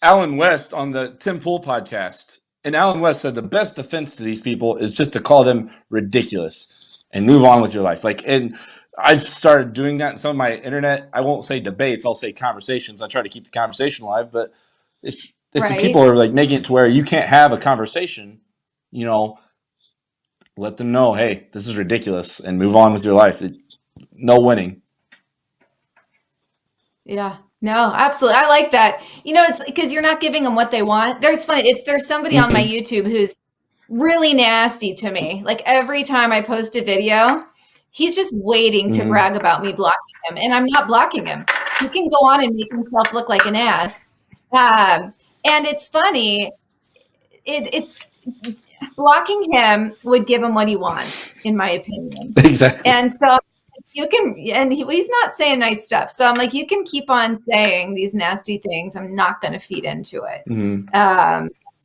Alan West on the Tim Pool podcast, and Alan West said the best defense to these people is just to call them ridiculous and move on with your life. Like, and I've started doing that in some of my internet. I won't say debates. I'll say conversations. I try to keep the conversation alive. But if the Right. people are like making it to where you can't have a conversation, you know, let them know, hey, this is ridiculous, and move on with your life. No winning. Yeah. No, absolutely. I like that. You know, it's because you're not giving them what they want. There's somebody on my YouTube who's really nasty to me. Like every time I post a video, he's just waiting to brag about me blocking him, and I'm not blocking him. He can go on and make himself look like an ass. And it's funny. It's blocking him would give him what he wants, in my opinion. Exactly. And so you can, and he's not saying nice stuff. So I'm like, you can keep on saying these nasty things. I'm not going to feed into it.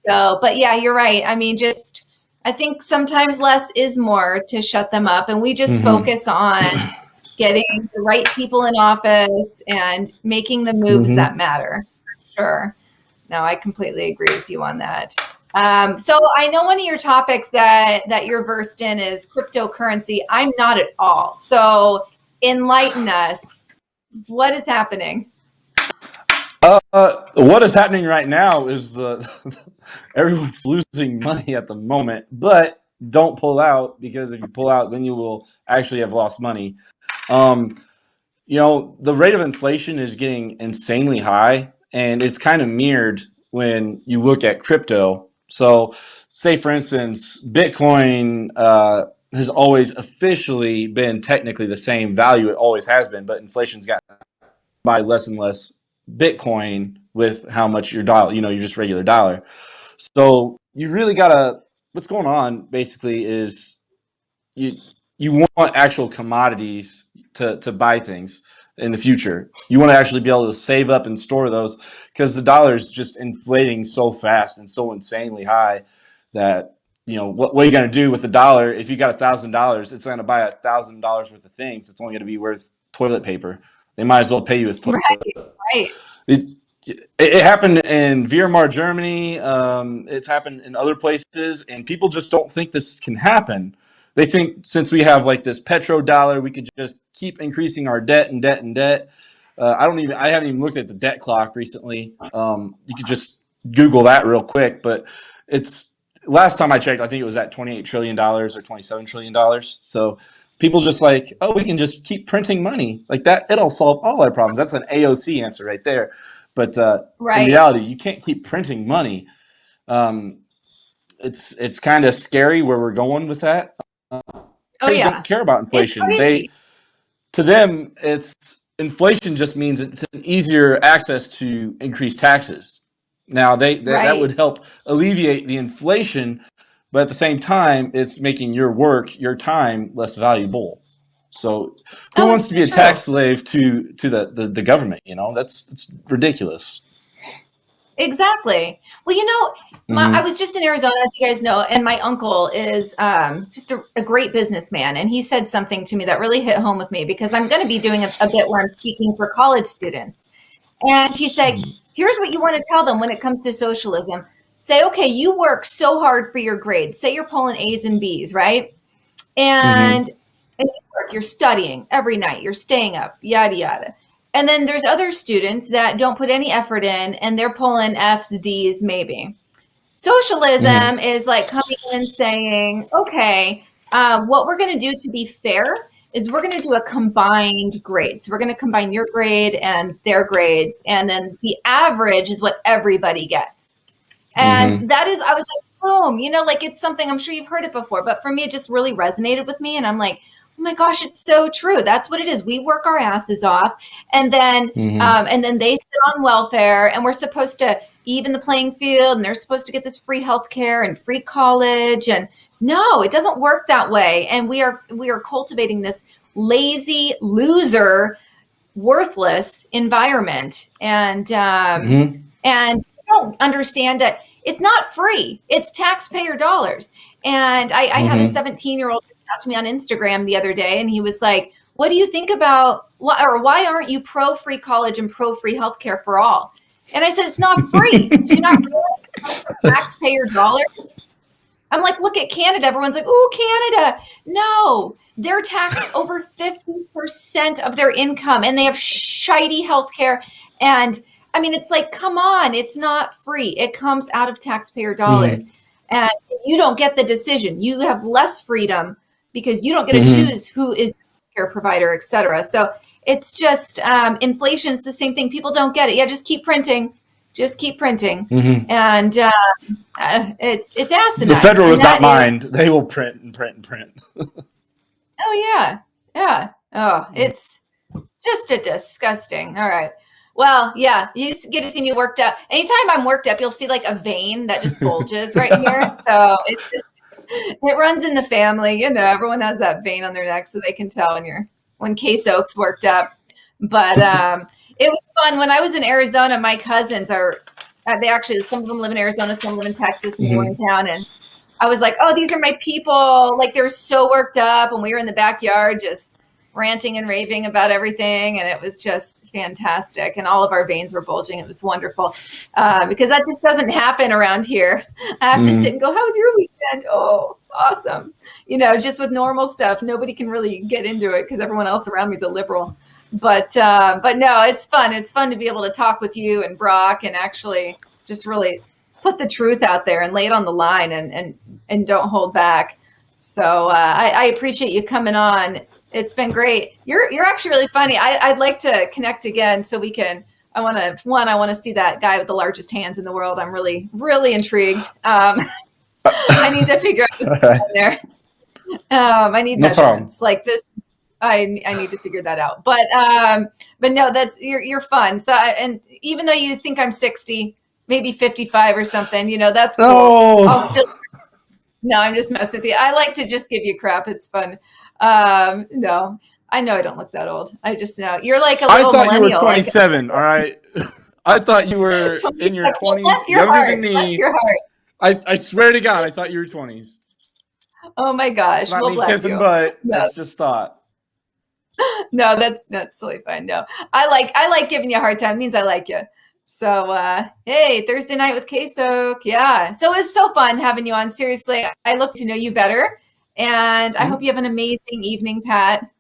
But yeah, you're right. I mean, I think sometimes less is more to shut them up. And we just focus on getting the right people in office and making the moves that matter. Sure. No, I completely agree with you on that. So I know one of your topics that you're versed in is cryptocurrency. I'm not at all. So enlighten us. What is happening? What is happening right now is everyone's losing money at the moment, but don't pull out, because if you pull out, then you will actually have lost money. You know, the rate of inflation is getting insanely high, and it's kind of mirrored when you look at crypto. So say, for instance, Bitcoin has always officially been technically the same value it always has been, but inflation's got buy less and less Bitcoin with how much your dollar, you know, your just regular dollar. So you really gotta, what's going on basically is you want actual commodities to buy things in the future. You want to actually be able to save up and store those, because the dollar is just inflating so fast and so insanely high that, you know, what are you going to do with the dollar? If you got $1,000, it's going to buy $1,000 worth of things. It's only going to be worth toilet paper. They might as well pay you with toilet paper. Right. It happened in Weimar, Germany. It's happened in other places, and people just don't think this can happen. They think since we have like this petrodollar, we could just keep increasing our debt and debt and debt. I haven't even looked at the debt clock recently. You could just Google that real quick, but it's last time I checked, I think it was at $28 trillion or $27 trillion. So people just like, oh, we can just keep printing money like that. It'll solve all our problems. That's an AOC answer right there. But in reality, you can't keep printing money. It's kind of scary where we're going with that. They don't care about inflation. To them, inflation just means it's an easier access to increased taxes. Now that would help alleviate the inflation, but at the same time, it's making your work, your time less valuable. So who wants to be a tax slave to the government? You know, it's ridiculous. Exactly. Well, you know, I was just in Arizona, as you guys know, and my uncle is just a great businessman. And he said something to me that really hit home with me, because I'm going to be doing a bit where I'm speaking for college students. And he said, here's what you want to tell them when it comes to socialism. Say, okay, you work so hard for your grades. Say you're pulling A's and B's, right? And you work, you're studying every night, you're staying up, yada, yada. And then there's other students that don't put any effort in, and they're pulling F's, D's, maybe. Socialism is like coming in and saying, okay, what we're going to do to be fair is we're going to do a combined grade. So we're going to combine your grade and their grades. And then the average is what everybody gets. And that is, I was like, boom, you know, like it's something, I'm sure you've heard it before, but for me, it just really resonated with me. And I'm like, oh my gosh, it's so true. That's what it is. We work our asses off, and then they sit on welfare, and we're supposed to even the playing field, and they're supposed to get this free healthcare and free college. And no, it doesn't work that way. And we are cultivating this lazy, loser, worthless environment. And you don't understand that it's not free. It's taxpayer dollars. And I had a 17-year-old out to me on Instagram the other day, and he was like, what do you think about, why aren't you pro free college and pro free healthcare for all? And I said, it's not free. Do you not realize taxpayer dollars? I'm like, look at Canada. Everyone's like, oh, Canada. No, they're taxed over 50% of their income, and they have shitey healthcare. And I mean, it's like, come on, it's not free. It comes out of taxpayer dollars. And you don't get the decision. You have less freedom because you don't get to choose who is your care provider, et cetera. So it's just inflation is the same thing. People don't get it. Yeah, just keep printing. Just keep printing. And it's asinine. The federal And does not mind. They will print and print and print. Oh, yeah. Yeah. Oh, it's just a disgusting. All right. Well, yeah, you get to see me worked up. Anytime I'm worked up, you'll see like a vein that just bulges right here. So it's just, it runs in the family. You know, everyone has that vein on their neck so they can tell when KSoK's worked up. But it was fun. When I was in Arizona, my cousins some of them live in Arizona, some live in Texas, and Morgantown. And I was like, oh, these are my people. Like, they were so worked up. And we were in the backyard just ranting and raving about everything. And it was just fantastic. And all of our veins were bulging. It was wonderful because that just doesn't happen around here. I have to sit and go, how was your weekend? Oh, awesome. You know, just with normal stuff, nobody can really get into it because everyone else around me is a liberal. But no, it's fun. It's fun to be able to talk with you and Brock and actually just really put the truth out there and lay it on the line and don't hold back. So I appreciate you coming on. It's been great. You're actually really funny. I'd like to connect again so we can. I want to see that guy with the largest hands in the world. I'm really, really intrigued. I need to figure out what's going on there. I need measurements like this. I need to figure that out. But no, you're fun. So and even though you think I'm 60, maybe 55 or something, you know, that's cool. Oh. I'll still. No, I'm just messing with you. I like to just give you crap. It's fun. No, I know I don't look that old. I just know you're like a little millennial. I thought you were 27. All right. I thought you were in your 20s, bless your younger heart. than me. Bless your heart. I swear to God, I thought you were 20s. Oh my gosh. Not well, me bless kissing you. butt. No. That's just thought. No, that's totally fine. No, I like giving you a hard time. It means I like you. So, hey, Thursday night with KSoK. Yeah. So it was so fun having you on. Seriously, I look to know you better. And I hope you have an amazing evening, Pat.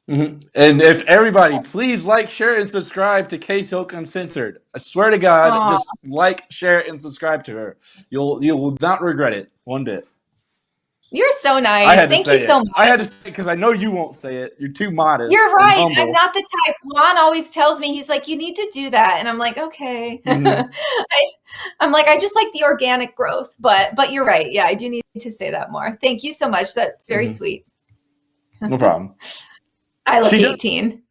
And if everybody, please like, share, and subscribe to KSoK Uncensored. I swear to God, just like, share, and subscribe to her. You will not regret it one bit. You're so nice. Thank you so much. I had to say it because I know you won't say it. You're too modest. You're right. And humble. I'm not the type. Juan always tells me, he's like, you need to do that. And I'm like, okay. I'm like, I just like the organic growth. But you're right. Yeah, I do need to say that more. Thank you so much. That's very sweet. No problem. I look 18.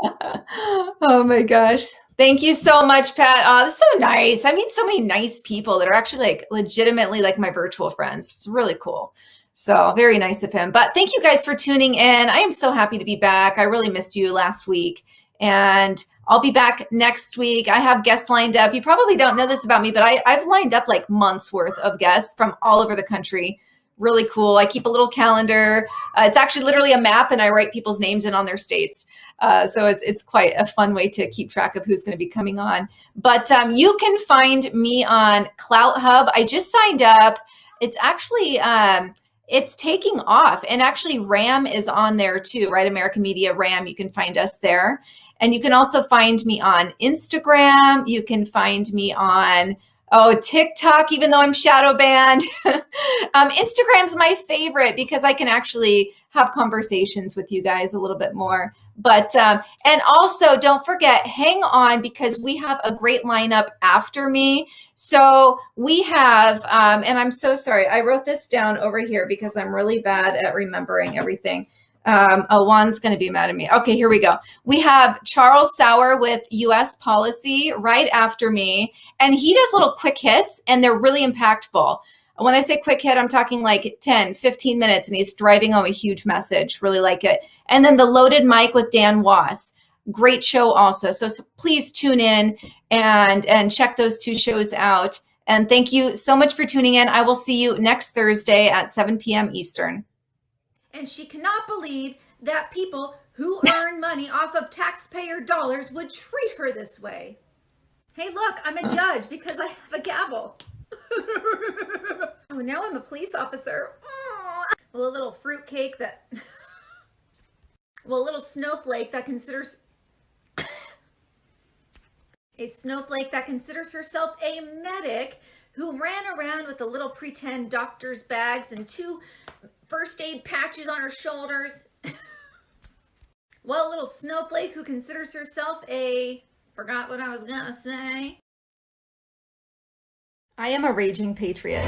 Oh my gosh. Thank you so much, Pat. Oh, that's so nice. I meet so many nice people that are actually like legitimately like my virtual friends. It's really cool. So very nice of him. But thank you guys for tuning in. I am so happy to be back. I really missed you last week. And I'll be back next week. I have guests lined up. You probably don't know this about me, but I've lined up like months worth of guests from all over the country. Really cool. I keep a little calendar. It's actually literally a map, and I write people's names in on their states. So it's quite a fun way to keep track of who's going to be coming on. But you can find me on Clout Hub. I just signed up. It's actually it's taking off, and actually RAM is on there too, right? American Media RAM. You can find us there, and you can also find me on Instagram. You can find me on TikTok, even though I'm shadow banned. Instagram's my favorite because I can actually have conversations with you guys a little bit more. But, and also don't forget, hang on, because we have a great lineup after me. So we have, and I'm so sorry, I wrote this down over here because I'm really bad at remembering everything. Juan's going to be mad at me. Okay, here we go. We have Charles Sauer with U.S. Policy right after me, and he does little quick hits, and they're really impactful. When I say quick hit, I'm talking like 10, 15 minutes, and he's driving home a huge message. Really like it. And then the Loaded Mic with Dan Wass. Great show also. So please tune in and check those two shows out. And thank you so much for tuning in. I will see you next Thursday at 7 p.m. Eastern. and she cannot believe that people who earn money off of taxpayer dollars would treat her this way. Hey, look, I'm a judge because I have a gavel. Oh, now I'm a police officer. Well, a little fruitcake that... Well, a little snowflake that considers... a snowflake that considers herself a medic who ran around with a little pretend doctor's bags and 2 first aid patches on her shoulders. Well, a little snowflake who considers herself a... Forgot what I was gonna say. I am a raging patriot.